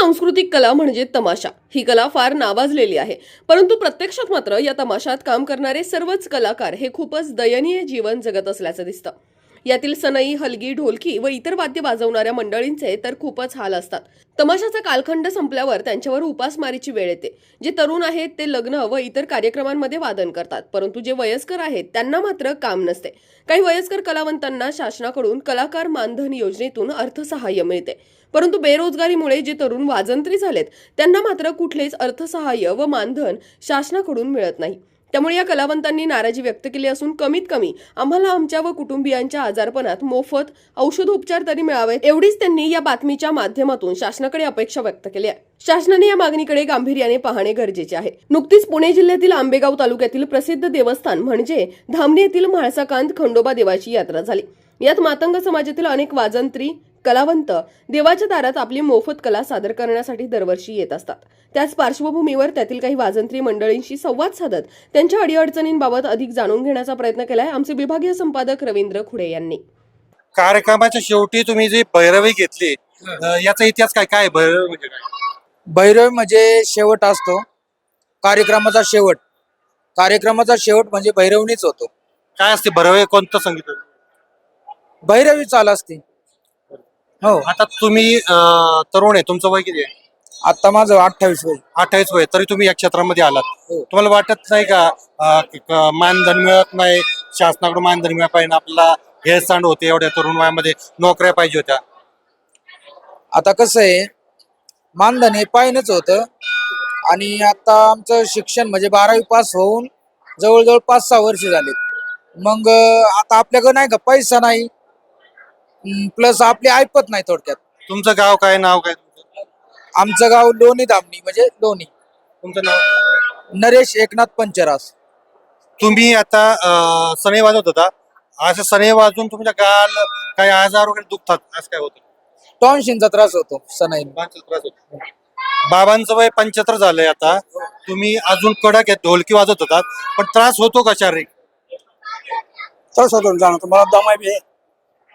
सांस्कृतिक कला म्हणजे तमाशा. ही कला फार नावाजलेली आहे, परंतु प्रत्यक्षात मात्र या तमाशात काम करणारे सर्वच कलाकार हे खूपच दयनीय जीवन जगत असल्याचं दिसतं. यातील सनई, हलगी, ढोलकी व इतर वाद्य वाजवणाऱ्या मंडळींचे तर खूपच हाल असतात. तमाशाचा कालखंड संपल्यावर त्यांच्यावर उपासमारीची वेळ येते. जे तरुण आहेत ते लग्न व इतर कार्यक्रमांमध्ये वादन करतात, परंतु जे वयस्कर आहेत त्यांना मात्र काम नसते. काही वयस्कर कलावंतांना शासनाकडून कलाकार मानधन योजनेतून अर्थसहाय्य मिळते, परंतु बेरोजगारीमुळे जे तरुण वाजंत्री झालेत त्यांना मात्र कुठलेच अर्थसहाय्य व मानधन शासनाकडून मिळत नाही. त्यामुळे या कलावंतांनी नाराजी व्यक्त केली असून कमीत कमी आम्हाला आमच्या व कुटुंबियांच्या आजारपणात मोफत औषधोपचार तरी मिळावेत, एवढीच त्यांनी या बातमीच्या माध्यमातून शासनाकडे अपेक्षा व्यक्त केली आहे. शासनाने या मागणीकडे गांभीर्याने पाहणे गरजेचे आहे. नुकतीच पुणे जिल्ह्यातील आंबेगाव तालुक्यातील प्रसिद्ध देवस्थान म्हणजे धामणी येथील म्हाळसाकांत खंडोबा देवाची यात्रा झाली. यात मातंग समाजातील अनेक वाजंत्री कलावंत देवाच्या दारात आपली मोफत कला सादर करण्यासाठी दरवर्षी येत असतात. त्याच पार्श्वभूमीवर त्यातील काही वाजंत्री मंडळींशी संवाद साधत त्यांच्या अडीअडचणींबाबत अधिक जाणून घेण्याचा प्रयत्न केलाय आमचे विभागीय संपादक रवींद्र खुडे यांनी. कार्यक्रमाच्या शेवटी तुम्ही जी भैरवी घेतली, याचा इतिहास काय काय भैरवी म्हणजे काय? भैरवी म्हणजे शेवट असतो, कार्यक्रमाचा शेवट. कार्यक्रमाचा शेवट म्हणजे भैरवणीच होतो. काय असते भैरवी? कोणतं संगीत? भैरवी चाल असते. हो. आता तुम्ही तरुण आहे, तुमचं वय किती आहे? आता माझं 28 वय. 28 वय, तरी तुम्ही या क्षेत्रामध्ये आलात. हो. तुम्हाला वाटत नाही का मानधन मिळत नाही, शासनाकडून मानधन मिळायला पाहिजे, आपला हेळसांड होते, एवढ्या तरुण वयामध्ये नोकऱ्या पाहिजे होत्या? आता कसं आहे, मानधन हे पाहिजेच होतं. आणि आता आमचं शिक्षण म्हणजे 12वी पास होऊन जवळजवळ 5-6 वर्ष झाले. मग आता आपल्याकडे नाही का पैसा नाही, प्लस आपली ऐपत नाही. थोडक्यात तुमचं गाव काय, नाव काय? आमचं गाव लोणी धामणी म्हणजे लोणी. तुमचं नाव? नरेश एकनाथ पंचरास. तुम्ही आता सनई वाजवत होता, असं सनई वाजून तुमच्या गाल काही आजार वगैरे दुखतात, असं काय होतं? टॉन्शिनचा त्रास होतो सनाईन. त्रास होतो. बाबांचं वय 75 झालंय आता, तुम्ही अजून कडक आहे, ढोलकी वाजवत होतात, पण त्रास होतो का शारीरिक? त्रास होतो जाणवतो मला, दमाय बी आहे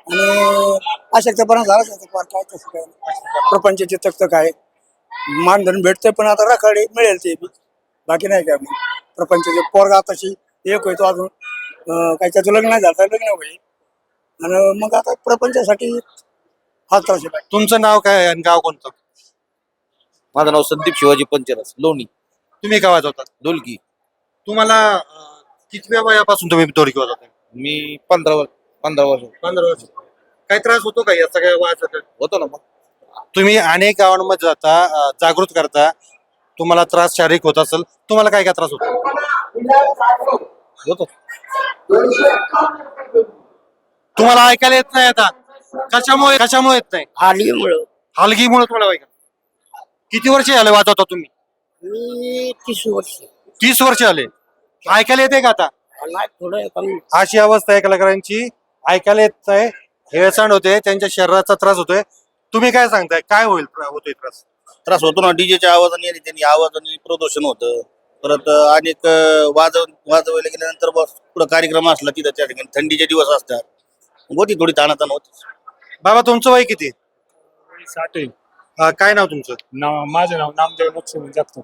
आणि अशक्तपणा झालाच होता. काय तसं काय प्रपंचाची तकतक आहे, मानधन भेटते पण आता राखाडी मिळेल ते बी, बाकी नाही काय. प्रपंचाचे पोरगा आताशी एक होतो, अजून काही त्याचं लग्न नाही झालं, लग्न होईल आणि मग आता प्रपंचासाठी हा त्रास आहे. तुमचं नाव काय आणि गाव कोणतं? माझं नाव संदीप शिवाजी पंचरस, लोणी. तुम्ही काय वाजवतात? ढोलकी. तुम्हाला कितव्या वयापासून तुम्ही ढोलकी वाजवता? मी 15 वर्ष. 15 वर्ष. काय त्रास होतो का या सगळ्या वाजवत? होतो ना. मग तुम्ही अनेक गावांमध्ये जाता, जागृत करता, तुम्हाला त्रास शारीरिक होत असेल, तुम्हाला काय काय त्रास होतो? होतो. तुम्हाला ऐकायला येत नाही आता? कशामुळे येत नाही? हलगीमुळे तुम्हाला ऐका. किती वर्ष झाले वाजवता तुम्ही? मी 30 वर्ष. 30 वर्ष झाले. ऐकायला येते का आता? नाही, थोडं कमी. अशी अवस्था आहे कलाकारांची, ऐकायला येत नाही, हेळसांड होते, त्यांच्या शरीराचा त्रास होतोय. तुम्ही काय सांगताय, काय होतोय त्रास? त्रास होतो ना, डीजेच्या आवाजाने आणि त्यांनी आवाजाने प्रदूषण होतं. परत अनेक वाजवायला गेल्यानंतर पुढे कार्यक्रम असला तिथं, त्या ठिकाणी थंडीचे दिवस असतात, होती थोडी ताणाताण होती. बाबा तुमचं वय किती? 60. काय नाव तुमचं? माझं नाव नामदेव लक्ष्मण जगताप,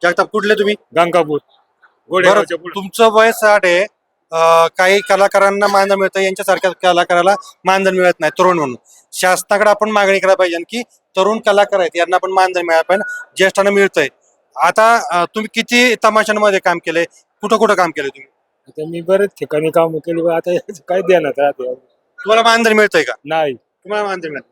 जगताप. कुठले तुम्ही? गंगापूर, बरं, गोडेगावच्या पुढे. तुमचं वय 60 आहे. काही कलाकारांना मानधन मिळतं, यांच्यासारख्या कलाकाराला मानधन मिळत नाही, तरुण म्हणून. शासनाकडे आपण मागणी करायला पाहिजे की तरुण कलाकार आहेत, यांना पण मानधन मिळायला पाहिजे, ज्येष्ठांना मिळतंय. आता तुम्ही किती तमाशांमध्ये काम केलंय, कुठं कुठं काम केलंय तुम्ही? आता मी बरेच ठिकाणी काम केली, पण आता याचं काय देण्यात राहते. तुम्हाला मानधन मिळतंय का? नाही. तुम्हाला मानधन मिळत?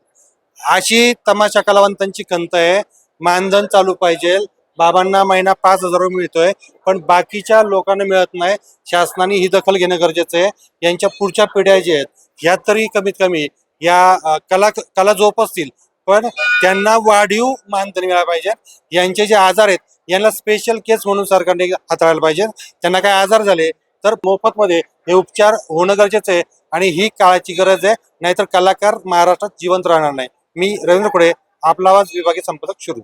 अशी तमाशा कलावंतांची खंत आहे, मानधन चालू पाहिजे. बाबांना महिना 5,000 रुपये मिळतोय, पण बाकीच्या लोकांना मिळत नाही. शासनाने ही दखल घेणं गरजेचं आहे. यांच्या पुढच्या पिढ्या ज्या आहेत ह्या तरी कमीत कमी या कला जोपासतील, पण त्यांना वाढीव मानधन मिळालं पाहिजे. यांचे जे आजार आहेत यांना स्पेशल केस म्हणून सरकारने हाताळायला पाहिजे. त्यांना काय आजार झाले तर मोफतमध्ये हे उपचार होणं गरजेचं आहे आणि ही काळाची गरज आहे, नाहीतर कलाकार महाराष्ट्रात जिवंत राहणार नाही. मी रवींद्र खुडे, आपला आवाज, विभागीय संपादक, शिरूर.